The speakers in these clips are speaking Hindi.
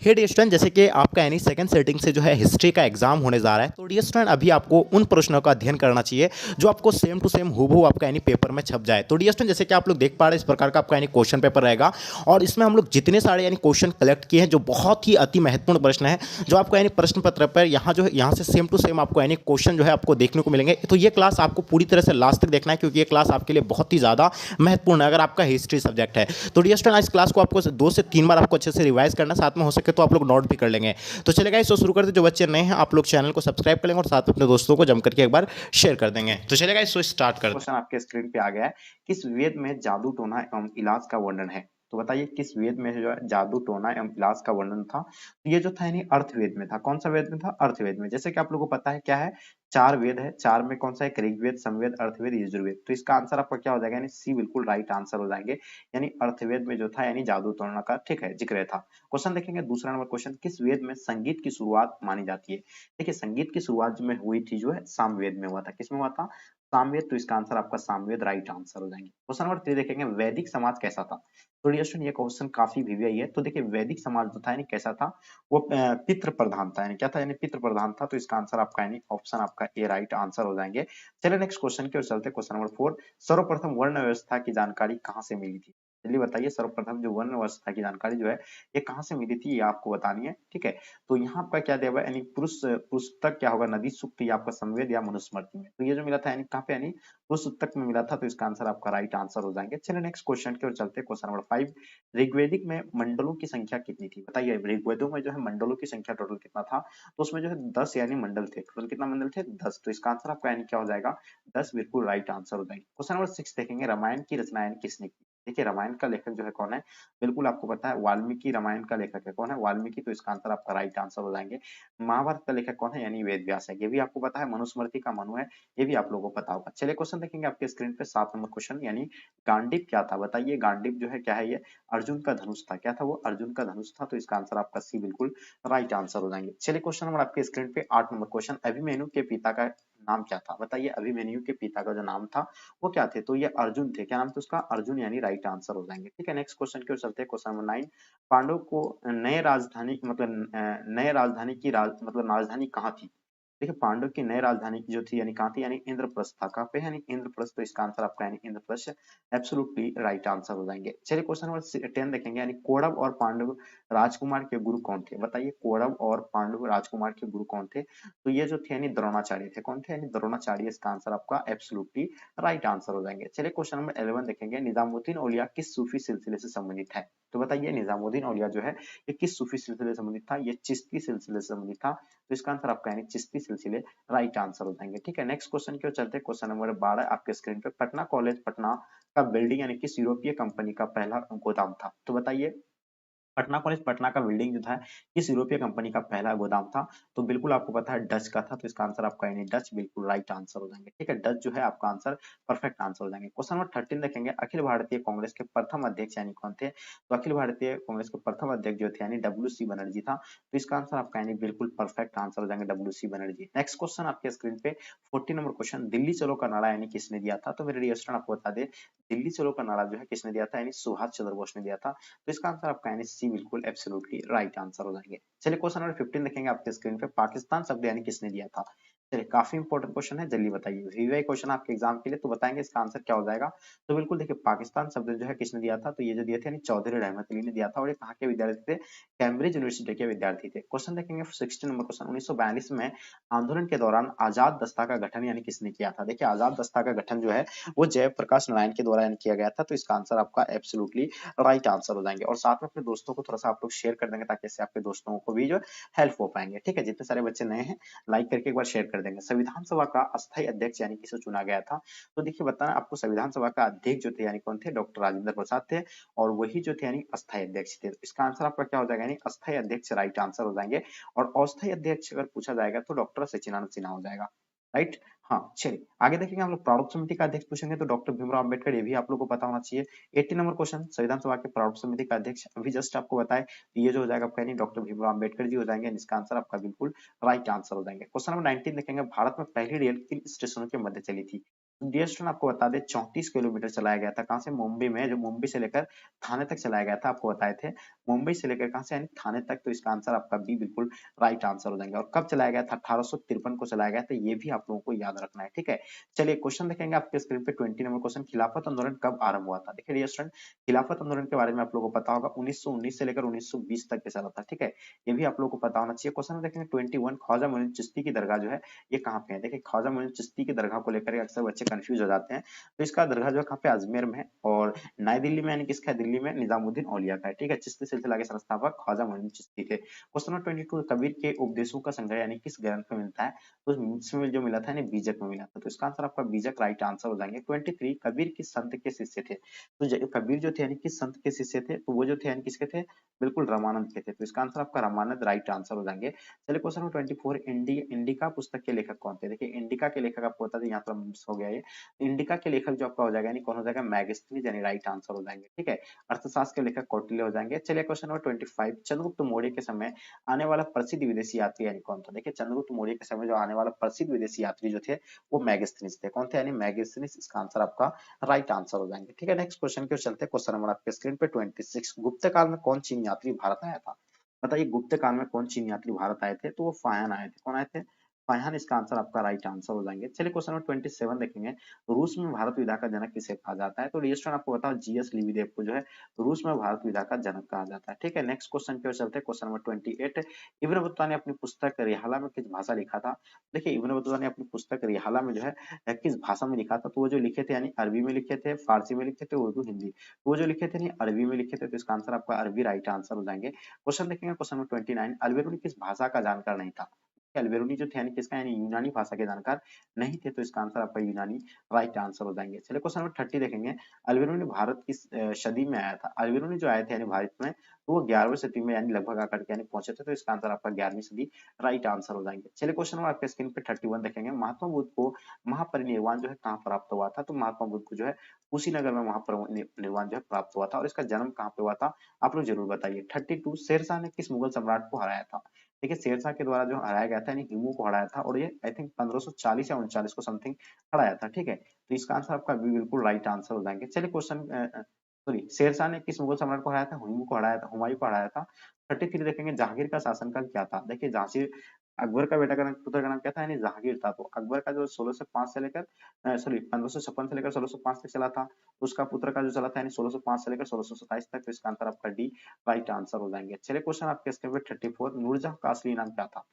हे डियर स्टूडेंट, जैसे कि आपका यानी सेकंड सेटिंग से जो है हिस्ट्री का एग्जाम होने जा रहा है, तो डियर स्टूडेंट अभी आपको उन प्रश्नों का अध्ययन करना चाहिए जो आपको सेम टू सेम हूबहू आपका यानी पेपर में छप जाए। तो डियर स्टूडेंट, जैसे कि आप लोग देख पा रहे हैं, इस प्रकार का आपका यानी क्वेश्चन पेपर रहेगा और इसमें हम लोग जितने सारे यानी क्वेश्चन कलेक्ट किए हैं जो बहुत ही अति महत्वपूर्ण प्रश्न है, जो आपको यानी प्रश्न पत्र पर यहाँ जो है यहाँ से सेम टू सेम आपको यानी क्वेश्चन जो है आपको देखने को मिलेंगे। तो ये क्लास आपको पूरी तरह से लास्ट तक देखना है, क्योंकि ये क्लास आपके लिए बहुत ही ज़्यादा महत्वपूर्ण है अगर आपका हिस्ट्री सब्जेक्ट है। तो डियर स्टूडेंट, इस क्लास को आपको 2 से 3 बार आपको अच्छे से रिवाइज करना, साथ में हो सके तो आप लोग नोट भी कर लेंगे। तो चलेगा, इसको शुरू करते। जो बच्चे नए हैं आप लोग चैनल को सब्सक्राइब कर लेंगे और साथ में अपने दोस्तों को जम करके एक बार शेयर कर देंगे। तो चलेगा, इसको स्टार्ट करते हैं। क्वेश्चन आपके स्क्रीन पे आ गया है। किस वेद में जादू टोना एवं इलाज का वर्णन है? तो बताइए किस वेद में जो है जादू टोना एवं इलाज का वर्णन था? तो ये जो था यानी अर्थवेद में था। कौन सा वेद में था? अर्थवेद में। जैसे कि आप लोगों को पता है क्या है, चार वेद है। चार में कौन सा है? ऋग्वेद, समवेद, अर्थवेद, यजुर्वेद। तो इसका आंसर आपका क्या हो जाएगा? यानी सी बिल्कुल राइट आंसर हो जाएंगे। यानी अर्थवेद में जो था यानी जादू टोना का ठीक है जिक्र था। क्वेश्चन देखेंगे दूसरा नंबर क्वेश्चन, किस वेद में संगीत की शुरुआत मानी जाती है? देखिए संगीत की शुरुआत जो में हुई थी जो है सामवेद में हुआ था। किसमें हुआ था? सामवेद। तो इसका आंसर आपका सामवेद राइट आंसर हो जाएंगे। क्वेश्चन नंबर 3 देखेंगे, वैदिक समाज कैसा था? तो डियर ये क्वेश्चन काफी वीवीआई है। तो देखिए वैदिक समाज जो था यानी कैसा था, वो पितृ प्रधान था। यानी क्या था? यानी पितृ प्रधान था। तो इसका आंसर आपका यानी ऑप्शन आपका ए राइट आंसर हो जाएंगे। चलिए नेक्स्ट क्वेश्चन की ओर चलते। क्वेश्चन नंबर 4, सर्वप्रथम वर्ण व्यवस्था की जानकारी कहाँ से मिली थी? जल्दी बताइए, सर्वप्रथम जो वर्ण व्यवस्था की जानकारी जो है ये कहाँ से मिली थी, ये आपको बतानी है। ठीक है, तो यहाँ आपका क्या दिया हुआ है, यानी पुरुष पुरुष तक क्या होगा, नदी सूक्त या आपका संवेद या मनुस्मृति में। तो ये जो मिला था यानी कहाँ पे, यानी पुरुष तक में मिला था। तो इसका आंसर आपका राइट आंसर हो जाएंगे। चलिए नेक्स्ट क्वेश्चन की ओर चलते हैं। क्वेश्चन नंबर 5, ऋग्वेदिक में मंडलों की संख्या कितनी थी? बताइए ऋग्वेदों में जो है मंडलों की संख्या टोटल कितना था? तो उसमें जो है 10 यानी मंडल थे। टोटल कितना मंडल थे? 10। तो इसका आंसर आपका यानी क्या हो जाएगा? 10 बिल्कुल राइट आंसर हो जाएंगे। क्वेश्चन नंबर 6 देखेंगे, रामायण की रचना यानी किसने की? देखिए रामायण का लेखक जो है कौन है? बिल्कुल आपको पता है, वाल्मीकि रामायण का लेखक है। कौन है? वाल्मीकि। तो इसका आंसर आपका राइट आंसर हो जाएंगे। महाभारत का लेखक कौन है? यानी वेद व्यास है। ये भी आपको पता है। मनुस्मृति का मनु है, ये भी आप लोगों को पता होगा। चलिए क्वेश्चन देखेंगे आपके स्क्रीन पे 7 नंबर क्वेश्चन, यानी गांडीव क्या था? बताइए गांडीव जो है क्या है? ये अर्जुन का धनुष था। क्या था वो? अर्जुन का धनुष था। तो इसका आंसर आपका सी बिल्कुल राइट आंसर हो जाएंगे। चलिए क्वेश्चन नंबर आपके स्क्रीन पे 8 नंबर क्वेश्चन, अभिमन्यु के पिता का नाम क्या था? बताइए अभिमन्यु के पिता का जो नाम था वो क्या थे? तो ये अर्जुन थे। क्या नाम था उसका? अर्जुन, यानी राइट आंसर हो जाएंगे। ठीक है, नेक्स्ट क्वेश्चन की ओर चलते हैं। क्वेश्चन नंबर 9, पांडव को नए राजधानी मतलब नए राजधानी की मतलब राजधानी कहाँ थी? देखिए पांडव की नई राजधानी की जो थी यानी कहाँ थी? यानी इंद्रप्रस्थ था। कहाँ पे? यानी इंद्रप्रस्थ। तो इसका आंसर आपका यानी इंद्रप्रस्थ एब्सोल्युटली राइट आंसर हो जाएंगे। चलिए क्वेश्चन नंबर 10 देखेंगे, यानी कौरव और पांडव राजकुमार के गुरु कौन थे? बताइए कौरव और पांडव राजकुमार के गुरु कौन थे? तो ये जो थे यानी द्रोणाचार्य थे। कौन थे? यानी द्रोणाचार्य। इसका आंसर आपका एब्सोल्युटली राइट आंसर हो जाएंगे। चलिए क्वेश्चन नंबर 11 देखेंगे, निजामुद्दीन औलिया किस सूफी सिलसिले से संबंधित है? तो बताइए निजामुद्दीन औलिया जो है ये किस सूफी सिलसिले से संबंधित था? ये चिश्ती सिलसिले से संबंधित था। तो इसका आंसर आपका यानी चिश्ती सिलसिले राइट आंसर हो जाएंगे। ठीक है, नेक्स्ट क्वेश्चन की ओर चलते हैं। क्वेश्चन नंबर 12 आपके स्क्रीन पे, पटना कॉलेज पटना का बिल्डिंग यानी किस यूरोपीय कंपनी का पहला गोदाम था? तो बताइए पटना कॉलेज पटना का बिल्डिंग जो था किस यूरोपीय कंपनी का पहला गोदाम था? तो बिल्कुल आपको पता है डच का था। तो इसका आंसर आपका यानी डच बिल्कुल राइट आंसर हो जाएंगे। ठीक है, डच जो है आपका आंसर परफेक्ट आंसर हो जाएंगे। क्वेश्चन नंबर 13 देखेंगे, अखिल भारतीय कांग्रेस के प्रथम अध्यक्ष यानी कौन थे? तो अखिल भारतीय कांग्रेस के प्रथम अध्यक्ष जो थे यानी डब्ल्यू सी बनर्जी था। तो इसका आंसर आपका यानी बिल्कुल परफेक्ट आंसर हो जाएंगे W C Banerjee. Next question आपके स्क्रीन पे 14 नंबर क्वेश्चन, दिल्ली चलो का नारा यानी किसने दिया था? तो मेरे डियर स्टूडेंट आपको बता दे, दिल्ली चलो का नारा जो है किसने दिया था? यानी सुभाष चंद्र बोस ने दिया था। तो इसका आंसर आपका यानी सी बिल्कुल एब्सोल्युटली राइट आंसर हो जाएंगे। चलिए क्वेश्चन नंबर 15 देखेंगे आपके स्क्रीन पे, पाकिस्तान शब्द यानी किसने दिया था? चलिए काफी इंपॉर्टेंट क्वेश्चन है, जल्दी बताइए। वीवीआई क्वेश्चन आपके एग्जाम के लिए, तो बताएंगे इसका आंसर क्या हो जाएगा। तो बिल्कुल देखिए पाकिस्तान शब्द जो है किसने दिया था? तो ये जो दिए थे यानी चौधरी रहमत अली ने दिया था। और ये कहाँ के विद्यार्थी थे? कैम्ब्रिज यूनिवर्सिटी के विद्यार्थी थे। क्वेश्चन देखेंगे 16 नंबर क्वेश्चन, 1942 में आंदोलन के दौरान आजाद दस्ता का गठन यानी किसने किया था? देखिए आजाद दस्ता का गठन जो है वो जयप्रकाश नारायण के द्वारा किया गया था। तो इसका आंसर आपका एब्सोल्युटली राइट आंसर हो जाएंगे। और साथ में अपने दोस्तों को थोड़ा सा आप लोग शेयर कर देंगे, ताकि इससे आपके दोस्तों को भी जो हेल्प हो पाएंगे। ठीक है, जितने सारे बच्चे नए हैं लाइक करके एक बार शेयर कर देंगे। संविधान सभा का अस्थायी अध्यक्ष यानी किसे चुना गया था? तो देखिए बताना आपको, संविधान सभा का अध्यक्ष जो थे यानी कौन थे? डॉक्टर राजेंद्र प्रसाद थे। और वही जो थे यानी अस्थायी अध्यक्ष थे। इसका आंसर आपका क्या हो जाएगा? यानी अस्थायी अध्यक्ष राइट आंसर हो जाएंगे। और अस्थायी अध्यक्ष अगर पूछा जाएगा तो डॉक्टर सच्चिदानंद सिन्हा हो जाएगा। राइट, हाँ चलिए आगे देखेंगे हम लोग। प्रारूप समिति का अध्यक्ष पूछेंगे तो डॉक्टर भीमराव अम्बेडकर, ये भी आप लोग को पता होना चाहिए। 80 नंबर क्वेश्चन, संविधान सभा के प्रारूप समिति का अध्यक्ष अभी जस्ट आपको बताए, ये जो हो जाएगा आपका डॉक्टर भीमराव अम्बेडकर जी हो जाएंगे। इसका आंसर आपका बिल्कुल राइट आंसर हो जाएंगे। क्वेश्चन नंबर 19 देखेंगे, भारत में पहली रेल किन स्टेशनों के मध्य चली थी? डियर स्टूडेंट आपको बता दें 34 किलोमीटर चलाया गया था, कहाँ से? मुंबई में, जो मुंबई से लेकर थाने तक चलाया गया था, आपको बताए थे मुंबई से लेकर कहाँ से, यानी थाने तक। तो इसका आंसर आपका बी बिल्कुल राइट आंसर हो जाएंगे। और कब चलाया गया था? 1853 को चलाया गया था, ये भी आप लोगों को याद रखना है, ठीक है। चलिए क्वेश्चन देखेंगे आपके स्क्रीन पे 20 नंबर क्वेश्चन, खिलाफत आंदोलन कब आरंभ हुआ था? देखिए डियर स्टूडेंट, खिलाफत आंदोलन के बारे में आप लोगों को पता होगा 1919 से लेकर 1920 तक के चला था, ठीक है। ये भी आप लोगों को पता होना चाहिए। क्वेश्चन में देखेंगे 21, ख्वाजा मोइनुद्दीन चिश्ती की दरगाह जो है ये कहाँ पे है? देखिए ख्वाजा मोइनुद्दीन चिश्ती की दरगाह को लेकर अक्सर बच्चे कंफ्यूज हो जाते हैं। तो इसका दरगाह जो है कहाँ पे? अजमेर में है। और नई दिल्ली में, यानी किसका है? दिल्ली में निजामुद्दीन औलिया का है, ठीक है। चिश्ती सिलसिला के संस्थापक ख्वाजा मोइनुद्दीन चिश्ती थे। क्वेश्चन नंबर 22, कबीर के उपदेशों का संग्रह यानी किस ग्रंथ में मिलता है? तो इसमें जो मिला था यानी बीजक में मिला था। तो इसका आंसर आपका बीजक राइट आंसर हो जाएंगे। 23, कबीर किस संत के शिष्य थे? तो कबीर जो थे यानी किस संत के शिष्य थे? तो वो जो थे यानी किसके थे? बिल्कुल रामानंद के थे। तो इसका आंसर आपका रामानंद राइट आंसर हो जाएंगे। चलिए क्वेश्चन नंबर 24, इंडिका पुस्तक के लेखक कौन थे? देखिए इंडिका के लेखक आपको बता दें, यहाँ पर मिस हो गया ये। इंडिका के लेखक जो आपका हो जाएगा यानी कौन हो जाएगा? मैगस्थनीज, यानी राइट आंसर हो जाएंगे, ठीक है। अर्थशास्त्र के लेखक कौटिल्य हो जाएंगे। चलिए क्वेश्चन नंबर 25, चंद्रगुप्त मौर्य के समय आने वाला प्रसिद्ध विदेशी यात्री यानी कौन था? देखिए चंद्रगुप्त मौर्य के समय जो आने वाला प्रसिद्ध विदेशी यात्री जो थे वो मैगस्थनीज थे। कौन थे? यानी मैगस्थनीज। इसका आंसर आपका राइट आंसर हो जाएंगे, ठीक है। नेक्स्ट क्वेश्चन की ओर चलते हैं। क्वेश्चन नंबर आपके स्क्रीन पे 26, गुप्त काल में कौन चीन यात्री भारत आया था? बताइए गुप्त काल में कौन चीन यात्री भारत आए थे? तो वो फायन आए थे। कौन आए थे? फायन। इसका आंसर आपका राइट आंसर हो जाएंगे। चलिए क्वेश्चन नंबर 27 देखेंगे। रूस में भारत विधा का जनक किसे कहा जाता है? तो डियर स्टूडेंट आपको बताओ जीएस लिविदेव को जो है रूस में भारत विधा का जनक कहा जाता है, ठीक है। नेक्स्ट क्वेश्चन की ओर चलते हैं। क्वेश्चन नंबर 28, इब्न बतूता ने अपनी पुस्तक रिहाला में किस भाषा लिखा था? देखिए इब्न बतूता ने अपनी पुस्तक रिहाला में जो है किस भाषा में लिखा था? तो वो जो लिखे थे यानी अरबी में लिखे थे, फारसी में लिखे थे, उर्दू, हिंदी। तो वो जो लिखे थे यानी अरबी में लिखे थे। तो इसका आंसर आपका अरबी राइट आंसर हो जाएंगे। क्वेश्चन देखेंगे क्वेश्चन नंबर 29, अल्बेरुनी किस भाषा का जानकार नहीं था? अल्बेरुनी जो थे यानी किसका, यानी यूनानी भाषा के जानकार नहीं थे। तो इसका आंसर आपका यूनानी राइट आंसर हो जाएंगे। चलिए क्वेश्चन नंबर 30 देखेंगे। अल्बेरुनी भारत किस सदी में आया था? अल्बेरुनी जो आए थे यानी भारत में, तो वो 11वीं सदी में यानी लगभग आकर के यानी पहुंचे थे। तो इसका आंसर आपका 11वीं सदी राइट आंसर हो जाएंगे। चलिए क्वेश्चन नंबर आपके स्क्रीन पे 31 देखेंगे। महात्मा बुद्ध को महापरिनिर्वाण जो है कहाँ प्राप्त हुआ था? तो महात्मा बुद्ध को जो है कुशीनगर में महापरिनिर्वाण जो है प्राप्त हुआ था। और इसका जन्म कहाँ पे हुआ था? आप लोग जरूर बताइए। 32, शेरशाह ने किस मुगल सम्राट को हराया था? देखिए शेरशाह के द्वारा जो हराया गया था यानी हिमू को हराया था। और ये आई थिंक 1540 या 39 को समथिंग हराया था, ठीक है। तो इसका आंसर आपका बी बिल्कुल राइट आंसर हो जाएंगे। चलिए क्वेश्चन सॉरी, शेरशाह ने किस मुगल सम्राट को हराया था? हुमायूं को हराया था, हुमायूं को हराया था। 33 देखेंगे। जहांगीर का शासनकाल क्या था? देखिए जहांगीर अकबर का बेटा का नाम, पुत्र का नाम क्या था? यानी जहांगीर था। तो अकबर का जो 1605 से लेकर सॉरी 1556 से लेकर 1605 तक चला था। तो उसका पुत्र का जो चला था यानी 1605 से लेकर 1627 तक। तो इसका आंसर आपका डी राइट आंसर हो जाएंगे। चलिए क्वेश्चन आपके स्क्रीन पे 34, नूरजहां का असली नाम क्या था?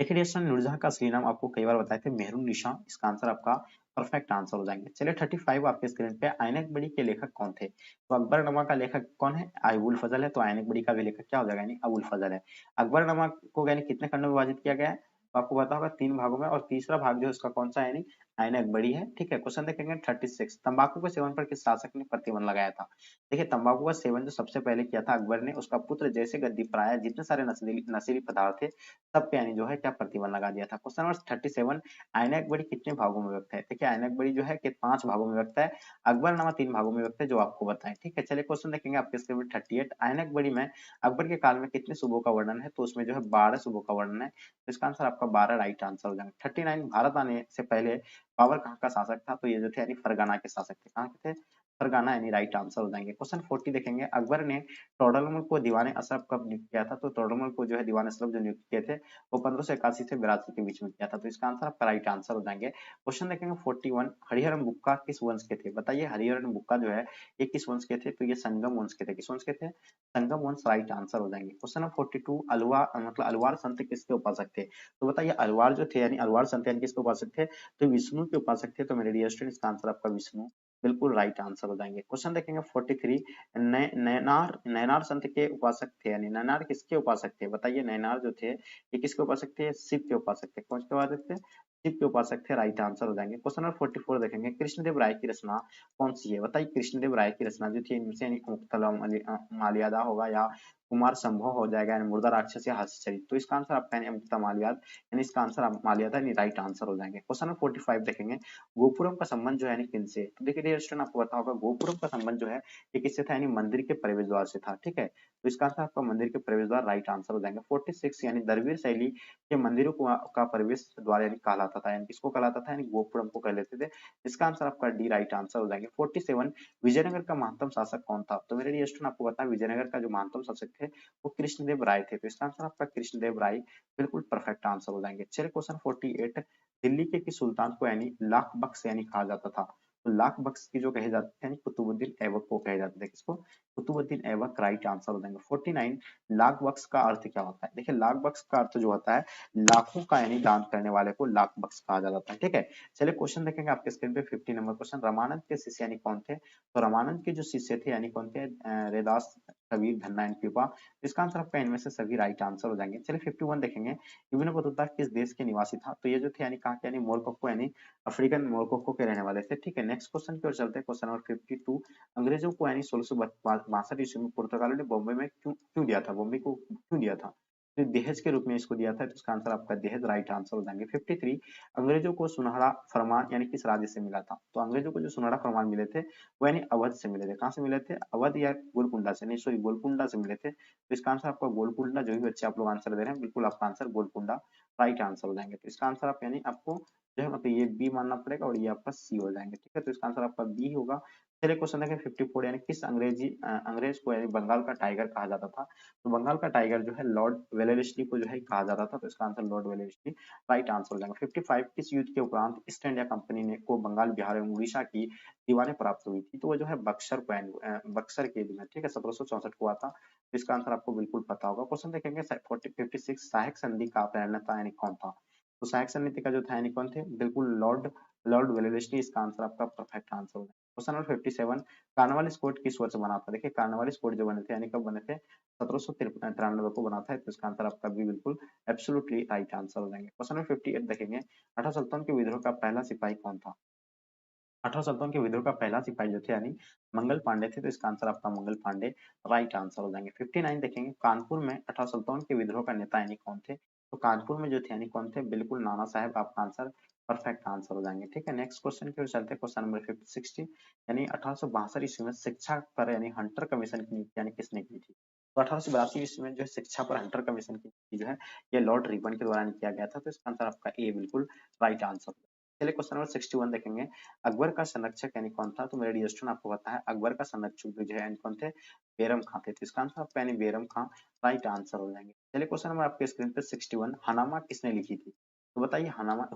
देखिए डियर नूरजहां का असली नाम आपको कई बार बताए थे, मेहरुन्निसा। इसका आंसर आपका परफेक्ट आंसर हो जाएंगे। चलिए 35 आपके स्क्रीन पे, आइनक बड़ी के लेखक कौन थे? तो अकबरनामा का लेखक कौन है? अबुल फजल है। तो आइनक बड़ी का भी लेखक क्या हो जाएगा? यानी अबुल फजल है। अकबरनामा को यानी कितने खंडों में विभाजित किया गया है? तो आपको पता होगा 3 भागों में। और तीसरा भाग जो है उसका कौन सा है? यानी आइनक बड़ी है, ठीक है। क्वेश्चन देखेंगे 36, तंबाकू के सेवन पर किस शासक ने प्रतिबंध लगाया था? देखिए तंबाकू का सेवन जो सबसे पहले किया था अकबर ने, उसका पुत्र जैसे गद्दी पर आया, जितने सारे नशीली नशीली पदार्थ थे सब पे यानी जो है क्या प्रतिबंध लगा दिया था। क्वेश्चन नंबर 37, आइनक बड़ी कितने भागों में व्यक्त है? देखिए आइनक बड़ी जो है कि 5 भागों में व्यक्त है। अकबरनामा 3 भागों में व्यक्त है, जो आपको बताएं, ठीक है। चलिए क्वेश्चन देखेंगे आपके स्क्रीन में 38, आइनक बड़ी में अकबर के काल में कितने सूबों का वर्णन है? तो उसमें जो है 12 सूबों का वर्णन है। तो इसका आंसर आपका 12 राइट आंसर हो जाएगा। 39, भारत आने से पहले बाबर कहाँ का शासक था? तो ये जो थे यानी फरगाना के शासक थे। कहाँ के थे? फरगाना, यानी राइट आंसर हो जाएंगे। क्वेश्चन 40 देखेंगे। अकबर ने टोडरमल को दीवान अशरफ कब नियुक्त किया था? तो टोडरमल को जो है दीवान अशरफ जो नियुक्त किए थे वो 1581 से 82 के बीच में किया था। तो इसका आंसर आपका राइट आंसर हो जाएंगे। क्वेश्चन देखेंगे 41, हरिहरन बुक्का किस वंश के थे? बताइए हरिहरन बुक्का जो है ये किस वंश के थे? तो ये संगम वंश के थे। किस वंश के थे? संगम वंश, राइट आंसर हो जाएंगे। क्वेश्चन नंबर 42, अलवा मतलब अलवार संत किसके उपासक थे? तो बताइए अलवार जो थे यानी अलवार संत यानी किसके उपासक थे? तो विष्णु के उपासक थे। तो मेरे डियर स्टूडेंट इसका आंसर आपका विष्णु बिल्कुल राइट आंसर हो जाएंगे। क्वेश्चन देखेंगे 43, नैनार नैनार संत के उपासक थे, यानी नैनार किसके उपासक थे? बताइए नैनार जो थे ये किसके उपासक थे? शिव के उपासक थे। कौन के उपासक थे? शिव के उपासक थे, राइट आंसर हो जाएंगे। क्वेश्चन नंबर 44 देखेंगे। कृष्णदेव राय की रचना कौन सी है? बताइए कृष्णदेव राय की रचना जो थी इनमें से, यानी माल्यादा होगा या कुमार संभव हो जाएगा, यानी मुर्दा राक्षस या हर्षचरित। तो इसका आंसर आपका मुक्ता माल्याद, यानी इसका आंसर आप माल्यादा यानी राइट आंसर हो जाएंगे। क्वेश्चन नंबर 45 देखेंगे। गोपुरम का संबंध जो है यानी किनसे? तो देखिए डियर स्टूडेंट आपको पता होगा गोपुरम का संबंध जो है ये किससे था? यानी मंदिर के प्रवेश द्वार से था, ठीक है। तो इसका आंसर आपका मंदिर के प्रवेश द्वार राइट आंसर हो जाएंगे। 46 यानी द्रविड़ शैली के मंदिरों का प्रवेश द्वार यानी कहलाता था, यानी किसको कहलाता था, यानी गोपुरम को कह लेते थे। इसका आंसर आपका डी राइट आंसर हो जाएंगे। 47 विजयनगर का महत्तम शासक कौन था? तो मेरे डियर स्टूडेंट आपको पता है विजयनगर का जो महत्तम शासक थे वो कृष्णदेव राय थे। तो इसका आंसर आपका कृष्णदेव राय बिल्कुल परफेक्ट आंसर हो जाएंगे। चलिए क्वेश्चन 48, दिल्ली के किस सुल्तान को यानी लाख बख्श यानी कहा जाता था? तो लाख बख्श की जो कहे जाते थे यानी कुतुबुद्दीन ऐबक को कहे जाते थे। किसको? कुतुबुद्दीन ऐबक राइट आंसर हो जाएंगे। 49 लाख बख्श का अर्थ क्या होता है? देखिए लाख बख्श का अर्थ जो होता है लाखों का यानी दान करने वाले को लाख बख्श कहा जाता है। ठीक है, चलिए क्वेश्चन देखेंगे आपके स्क्रीन पे। 50 नंबर क्वेश्चन, रामानंद के शिष्य यानी कौन थे? तो रामानंद के जो शिष्य थे यानी कौन थे? रैदास, कबीर, धन्ना एंड कृपा। इसका आंसर आपका इनमें से सभी राइट आंसर हो जाएंगे। चलिए 51 देखेंगे, इब्न बतूता किस देश के निवासी था? तो ये जो थे यानी कहाँ के, यानी मोरक्को यानी अफ्रीकन मोरक्को के रहने वाले थे। ठीक है, नेक्स्ट क्वेश्चन की ओर चलते हैं। क्वेश्चन नंबर 52, अंग्रेजों को यानी 1662 ईस्वी में पुर्तगालियों ने बॉम्बे में क्यों क्यों दिया था? बॉम्बे को क्यों दिया था? तो दहेज के रूप में इसको दिया था। तो इसका आंसर आपका दहेज राइट आंसर हो जाएंगे। 53, अंग्रेजों को सुनहरा फरमान यानी किस राज्य से मिला था? तो अंग्रेजों को जो सुनहरा फरमान मिले थे वो यानी अवध से मिले थे। कहाँ से मिले थे? अवध या गोलकुंडा से, नहीं सॉरी गोलकुंडा से मिले थे। तो इसका आंसर आपका गोलकुंडा, जो भी बच्चे आप लोग आंसर दे रहे हैं बिल्कुल आपका आंसर गोलकुंडा राइट आंसर हो जाएंगे। तो इसका आंसर आप यानी आपको जो है मतलब ये बी मानना पड़ेगा और ये आपका सी हो जाएंगे। ठीक है, तो इसका आंसर आपका बी होगा। चलिए क्वेश्चन देखें 54, यानी किस अंग्रेज को यानी बंगाल का टाइगर कहा जाता था? तो बंगाल का टाइगर जो है लॉर्ड वेलेस्ली को जो है कहा जाता था। तो इसका answer Lord Wellesley right answer हो जाएगा। 55, किस युद्ध के उपरांत ईस्ट इंडिया कंपनी ने को बंगाल, बिहार एवं उड़ीसा की दीवारें प्राप्त हुई थी? तो वो जो है बक्सर को बक्सर के युद्ध में, ठीक है, 1764 को हुआ था। तो इसका आंसर आपको बिल्कुल पता होगा। क्वेश्चन देखेंगे 56, सहायक संधि का प्रणेता यानी कौन था? तो सहायक समिति का जो था यानी कौन थे? बिल्कुल लॉर्ड लॉर्ड वेलेस्ली। इसका आंसर आपका परफेक्ट आंसर होगा। क्वेश्चन नंबर 57, कार्नवालिस कोड किस वर्ष बना था? देखिए कार्नवालिस कोड जो बने थे यानी कब बने थे? 1793 को बना था। तो इसका आंसर आपका भी बिल्कुल एब्सोल्युटली राइट आंसर हो जाएंगे। क्वेश्चन नंबर 58 देखेंगे, अठारह सुल्तान के विद्रोह का पहला सिपाही कौन था? 18 सुल्तान के विद्रोह का पहला सिपाही जो थे यानी मंगल पांडे थे। तो इसका आंसर आपका मंगल पांडे राइट आंसर हो जाएंगे। 59 देखेंगे, कानपुर में 18 सुल्तान के विद्रोह का नेता यानी कौन थे? तो कानपुर में जो थे यानी कौन थे? बिल्कुल नाना साहब आपका आंसर परफेक्ट आंसर हो जाएंगे। ठीक है, नेक्स्ट क्वेश्चन की ओर चलते हैं। क्वेश्चन नंबर 60, यानी 1862 ईस्वी में शिक्षा पर यानी हंटर कमीशन की नियुक्ति यानी किसने की थी? तो 1882 ईस्वी में जो है शिक्षा पर हंटर कमीशन की नियुक्ति जो है ये लॉर्ड रिबन के द्वारा किया गया था। तो इसका आंसर आपका ए बिल्कुल राइट आंसर। चलिए क्वेश्चन नंबर 61 देखेंगे, अकबर का संरक्षक यानी कौन था? तो मेरे डियर स्टूडेंट आपको पता है अकबर का संरक्षक जो है यानी कौन थे? बेरम खां थे। तो इसका आंसर आपका यानी बेरम खां राइट आंसर हो जाएंगे। चलिए क्वेश्चन नंबर आपके स्क्रीन पे 61, हनामा किसने लिखी थी? तो बताइए हनामा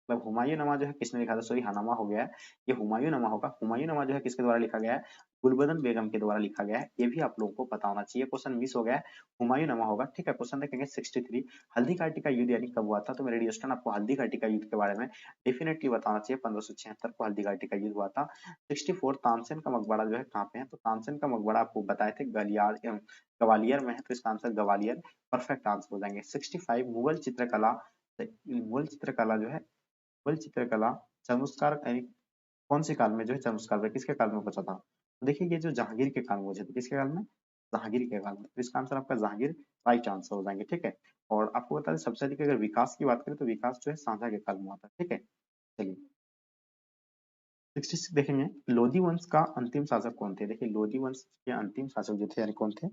मतलब हुमायूं जो है किसने लिखा था? सॉरी हनामा हो गया है, ये हुमायूं नामा होगा। हुमायूं जो है किसके द्वारा लिखा गया है? गुलबदन बेगम के द्वारा लिखा गया है। ये भी आप लोगों को पता होना चाहिए, क्वेश्चन मिस हो गया है। हुमायूं होगा। ठीक है, क्वेश्चन देखेंगे 63, हल्दी घाटी का युद्ध यानी कब हुआ था? तो मेरे डियर स्टूडेंट आपको हल्दी घाटी का युद्ध के बारे में डेफिनेटली बताना चाहिए। 1576 को हल्दी घाटी का युद्ध हुआ था। 64, तानसेन का मकबरा जो है कहाँ पे है? तो तानसेन का मकबरा आपको बताए थे ग्वालियर में है। तो इसका आंसर ग्वालियर परफेक्ट आंसर हो जाएंगे। 65, मुगल चित्रकला जो है, मुगल चित्रकला चमत्कार यानी कौन से काल में जो है चमत्कार हुआ? किसके काल में बचा था? तो देखिए ये जो जहांगीर के काल में बचे थे, किसके काल में? जहांगीर के काल में। तो इसका आंसर आपका जहांगीर राइट आंसर हो जाएंगे। ठीक है, और आपको बता दें सबसे अधिक अगर विकास की बात करें तो विकास जो है शाहजहां के काल में हुआ था। ठीक है, चलिए 66 देखेंगे, लोधी वंश का अंतिम शासक कौन थे? देखिए लोधी वंश के अंतिम शासक जो थे यानी कौन थे?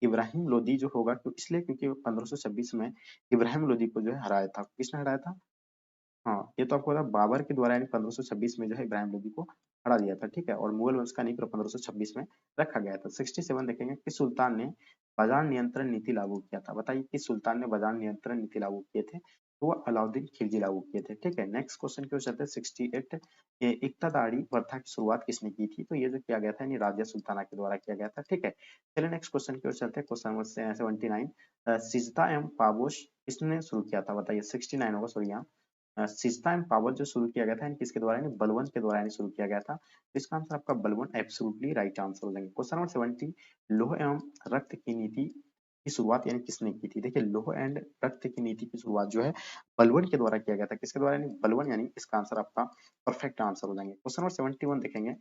इब्राहिम लोधी जो होगा, तो इसलिए क्योंकि 1526 में इब्राहिम लोधी को जो है हराया था। किसने हराया था? हाँ, ये तो आपको पता बाबर के द्वारा यानी 1526 में जो है इब्राहिम लोदी को हरा दिया था। ठीक है, और मुगल वंश का नहीं 1526 में रखा गया था। 67 देखेंगे, किस सुल्तान ने बाजार नियंत्रण नीति लागू किया था? बताइए किस सुल्तान ने बाजार नियंत्रण नीति लागू किए थे? तो वो अलाउद्दीन खिलजी लागू किए थे। ठीक है, नेक्स्ट क्वेश्चन की ओर चलते हैं। 68, इक्तादारी प्रथा की शुरुआत किसने की थी? तो ये जो किया गया था यानी राजिया सुल्ताना के द्वारा किया गया था। ठीक है, चलिए नेक्स्ट क्वेश्चन की ओर चलते हैं। क्वेश्चन नंबर 79, सिजदा एवं पाबोश किसने शुरू किया था? बताइए 69 होगा सॉरी यहाँ। सिस्ता एंड पावर जो शुरू किया गया था किसके द्वारा यानी बलवंत के द्वारा यानी शुरू किया गया था। तो इसका आंसर आपका बलवंत एब्सोल्युटली राइट आंसर हो जाएंगे। क्वेश्चन नंबर 70, लौह एवं रक्त की नीति की शुरुआत यानी किसने की थी? देखिए लौह एंड रक्त की नीति की शुरुआत जो है बलवन के द्वारा किया गया था। किसके द्वारा? यानी बलवन, यानी इसका आंसर आपका परफेक्ट आंसर हो जाएंगे। क्वेश्चन नंबर 71 देखेंगे,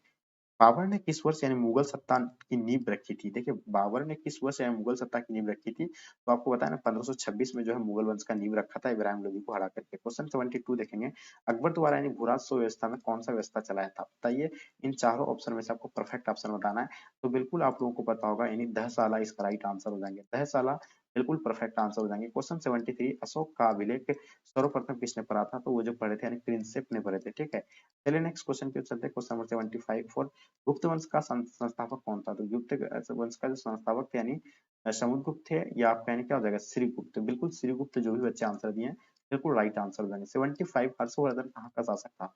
बाबर ने किस वर्ष यानी मुगल सत्ता की नींव रखी थी? देखिए बाबर ने किस वर्ष यानी मुगल सत्ता की नींव रखी थी? तो आपको पता है ना 1526 में जो है मुगल वंश का नींव रखा था इब्राहिम लोदी को हरा करके। क्वेश्चन 72 देखेंगे, अकबर द्वारा यानी भूराजस्व व्यवस्था में कौन सा व्यवस्था चलाया था? बताइए, इन चारों ऑप्शन में से आपको परफेक्ट ऑप्शन बताना है। तो बिल्कुल आप लोगों को पता होगा यानी दहसाला इसका राइट आंसर हो जाएंगे। दहसाला बिल्कुल परफेक्ट आंसर हो जाएंगे। क्वेश्चन 73, अशोक का अभिलेख सर्वप्रथम किसने पढ़ा था? तो वो जो पढ़े थे यानी प्रिंसेप ने पढ़े थे, ठीक है। चलिए नेक्स्ट क्वेश्चन पे चलते हैं। क्वेश्चन नंबर 75 फॉर गुप्त वंश का संस्थापक कौन था? तो गुप्त वंश का जो संस्थापक थे यानी समुद्रगुप्त थे, या आपका यानी क्या हो जाएगा श्रीगुप्त। बिल्कुल श्रीगुप्त, जो भी बच्चे आंसर दिए हैं बिल्कुल राइट आंसर हो जाएंगे। 75, हर्षवर्धन कहाँ का शासक था?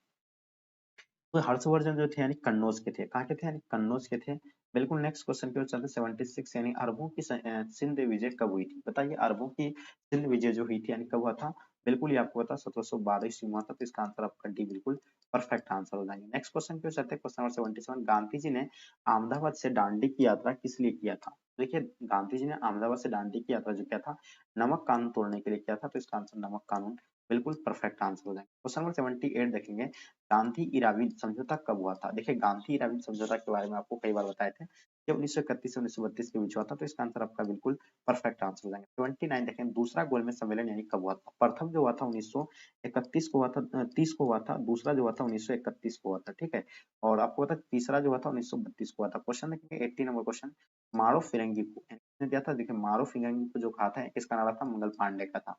तो हर्षवर्धन जो थे यानी कन्नौज के थे। कहाँ के थे? यानी कन्नौज के थे। बिल्कुल नेक्स्ट क्वेश्चन पे चलते 76 यानी अरबों की सिंध विजय कब हुई थी? बताइए, अरबों की सिंध विजय जो हुई थी यानी कब हुआ था? बिल्कुल ये आपको पता 1712 ईस्वी में हुआ था। तो इसका आंसर आपका डी बिल्कुल परफेक्ट आंसर हो जाएंगे। नेक्स्ट क्वेश्चन पे चलते हैं। क्वेश्चन नंबर 77, गांधी जी ने अहमदाबाद से दांडी की यात्रा किस लिए किया था? देखिए गांधी जी ने अहमदाबाद से दांडी की यात्रा जो किया था, नमक कानून तोड़ने के लिए किया था। तो इसका आंसर नमक कानून बिल्कुल परफेक्ट आंसर हो जाएंगे। क्वेश्चन नंबर 78 देखेंगे, गांधी इराविन समझौता कब हुआ था? देखिए गांधी इराविन समझौता के बारे में आपको कई बार बताए थे, ये 1931 से 1932 के बीच हुआ था। तो इसका आंसर आपका बिल्कुल परफेक्ट आंसर हो जाएंगे। 29 देखें, दूसरा गोलमेज सम्मेलन यानी कब हुआ था? प्रथम जो हुआ था 1931 को हुआ था, 30 को हुआ था। दूसरा जो हुआ था 1931 को हुआ था, ठीक है। और आपको पता है तीसरा जो हुआ था 1932 को हुआ था। क्वेश्चन देखेंगे 80 नंबर क्वेश्चन, मारो फिरंगी को किसने दिया था? देखिए मारो फिरंगी को जो कहा था किसका नारा था? मंगल पांडे का था।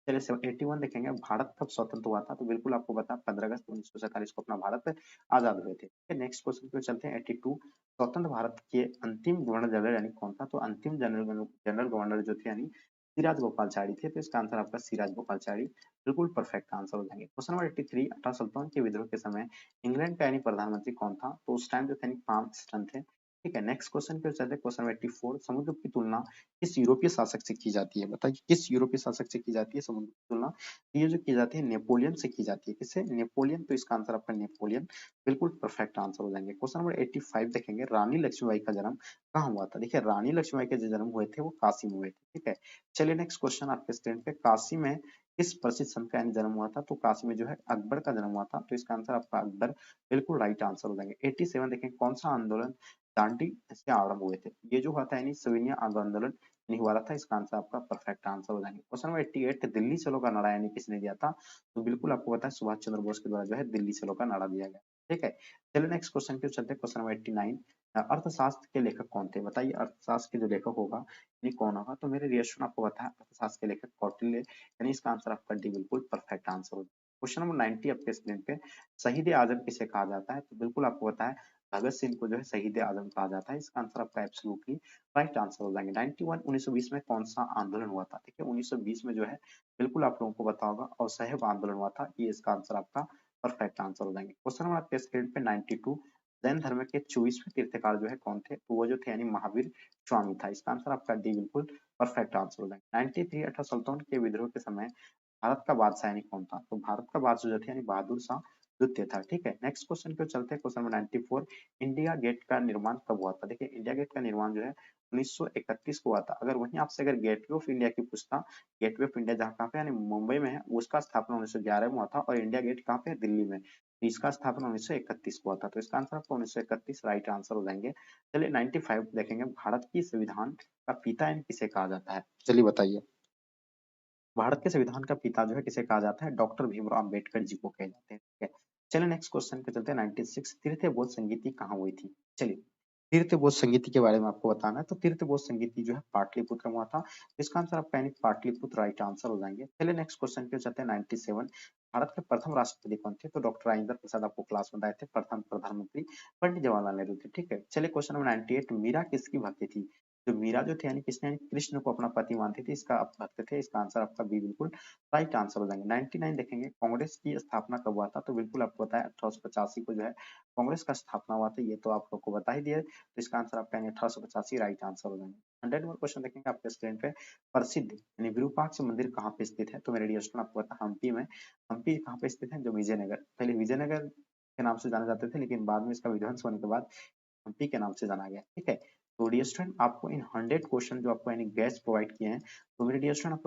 चलिए 81 देखेंगे, भारत कब स्वतंत्र हुआ था? तो बिल्कुल आपको पता है 15 अगस्त 1947 को अपना भारत आजाद हुए थे। नेक्स्ट क्वेश्चन पे चलते हैं 82, स्वतंत्र भारत के अंतिम गवर्नर जनरल यानी कौन था? तो अंतिम जनरल जनरल गवर्नर जो थे यानी सिराज गोपालचारी थे। तो इसका आंसर आपका सिराज गोपालचारी बिल्कुल परफेक्ट आंसर हो जाएंगे। क्वेश्चन नंबर 83, 1857 के विद्रोह के समय इंग्लैंड का यानी प्रधानमंत्री कौन था? तो उस टाइम जो थे पाम स्टन थे, ठीक है। नेक्स्ट क्वेश्चन पे चलते हैं। क्वेश्चन नंबर 84, समुद्र की तुलना किस यूरोपीय शासक से की जाती है? बताइए किस यूरोपीय शासक से की जाती है समुद्र की तुलना? ये जो की जाती है नेपोलियन से की जाती है। किससे? नेपोलियन। तो इसका आंसर आपका नेपोलियन बिल्कुल परफेक्ट आंसर हो जाएंगे। क्वेश्चन नंबर 85 देखेंगे, रानी लक्ष्मीबाई का जन्म कहाँ हुआ था? देखिए रानी लक्ष्मीबाई के जो जन्म हुए थे वो काशी में हुए थे, ठीक है। चलिए नेक्स्ट क्वेश्चन आपके स्क्रीन पे, काशी में किस प्रसिद्ध संत का जन्म हुआ था? तो काशी में जो है अकबर का जन्म हुआ था। तो इसका आंसर आपका अकबर बिल्कुल राइट आंसर हो जाएंगे। 87 देखें, कौन सा आंदोलन दांडी से आरंभ हुए थे? ये जो हुआ था यानी सविनय आंदोलन नहीं हुआ था। इसका आंसर आपका परफेक्ट आंसर हो जाएंगे। क्वेश्चन नंबर 88, दिल्ली चलो का नारा यानी किसने दिया था? तो बिल्कुल आपको पता है सुभाष चंद्र बोस के द्वारा जो है दिल्ली चलो का नारा दिया गया, ठीक है। चलिए नेक्स्ट क्वेश्चन पे चलते हैं। क्वेश्चन नंबर 89, अर्थशास्त्र के लेखक कौन थे? बताइए अर्थशास्त्र के जो लेखक होगा ये कौन होगा? तो मेरे रिएक्शन आपको पता है अर्थशास्त्र के लेखक कौटिल्य, यानी इसका आंसर आपका डी बिल्कुल परफेक्ट आंसर होगा। क्वेश्चन नंबर 90 आपके स्क्रीन पे, शहीद आजम किसे कहा जाता है? तो बिल्कुल आपको पता है भगत सिंह को जो है शहीद आजम कहा जाता है। इसका आंसर आपका एब्सोल्युटली राइट आंसर हो जाएंगे। 91, 1920 में कौन सा आंदोलन हुआ था? देखिए 1920 में जो है बिल्कुल आप लोगों को पता होगा असहयोग आंदोलन हुआ था। ये इसका आंसर आपका परफेक्ट आंसर हो जाएंगे। क्वेश्चन नंबर आपके स्क्रीन पे 92, जैन धर्म के 24वें तीर्थकार जो है कौन थे? तो वो जो थे यानी महावीर स्वामी था। इसका आंसर आपका डी बिल्कुल परफेक्ट आंसर हो जाएंगे। 93, 1857 के विद्रोह के समय भारत का बादशाह यानी कौन था? तो भारत का बादशाह जो थे यानी बहादुर शाह द्वितीय था, ठीक है। नेक्स्ट क्वेश्चन पे चलते हैं। क्वेश्चन नंबर 94, इंडिया गेट का निर्माण कब हुआ था? देखिए इंडिया गेट का निर्माण जो है 1931 को हुआ था। अगर वहीं आपसे अगर गेटवे ऑफ इंडिया की पूछता, गेटवे ऑफ इंडिया जहाँ कहाँ पे यानी मुंबई में है, उसका स्थापना 1911 में हुआ था। और इंडिया गेट कहाँ पे है? दिल्ली में। तो इसका स्थापना 1931 को हुआ था। तो इसका आंसर आपको 1931 राइट आंसर हो जाएंगे। चलिए 95 देखेंगे, भारत की संविधान का पिता यानी किसे कहा जाता है? चलिए बताइए, भारत के संविधान का पिता जो है किसे कहा जाता है? डॉक्टर भीमराव अम्बेडकर जी को कहे जाते हैं, ठीक है। चलिए नेक्स्ट क्वेश्चन पे चलते हैं। 96, तृतीय बौद्ध संगीति कहाँ हुई थी? चलिए तृतीय बौद्ध संगीति के बारे में आपको बताना है। तो तृतीय बौद्ध संगीति जो है पाटलिपुत्र में हुआ था। इसका आंसर आपका यानी पाटलिपुत्र राइट आंसर हो जाएंगे। चलिए नेक्स्ट क्वेश्चन पे चलते हैं। 97, भारत के प्रथम राष्ट्रपति कौन थे? तो डॉक्टर राजेंद्र प्रसाद आपको क्लास में बताए थे। प्रथम प्रधानमंत्री पंडित जवाहरलाल नेहरू थे, ठीक है। चलिए क्वेश्चन नंबर 98, मीरा किसकी भक्ति थी? जो मीरा जो थे यानी किसने यानी कृष्ण को अपना पति मानती थी, इसका भक्त थे। इसका आंसर आपका बी बिल्कुल राइट आंसर हो जाएंगे। 99 देखेंगे, कांग्रेस की स्थापना कब हुआ था? तो बिल्कुल आपको पता है 1885 को जो है कांग्रेस का स्थापना हुआ था। ये तो आप लोग को बता ही दिया। तो इसका आंसर आपका 1885 राइट आंसर हो जाएंगे। 100 नंबर क्वेश्चन देखेंगे आपके स्क्रीन पे, प्रसिद्ध यानी विरूपाक्ष मंदिर कहाँ पे स्थित है? तो मेरे डियर स्टूडेंट आपको पता है हम्पी में। हम्पी कहाँ पे स्थित है? जो विजयनगर, पहले विजयनगर के नाम से जाने जाते थे, लेकिन बाद में इसका विध्वंस होने के बाद हम्पी के नाम से जाना गया, ठीक है। तो डियर स्टूडेंट आपको इन 100 क्वेश्चन जो आपको यानी गैस प्रोवाइड किए हैं, तो मेरे डियर स्टूडेंट आप लोग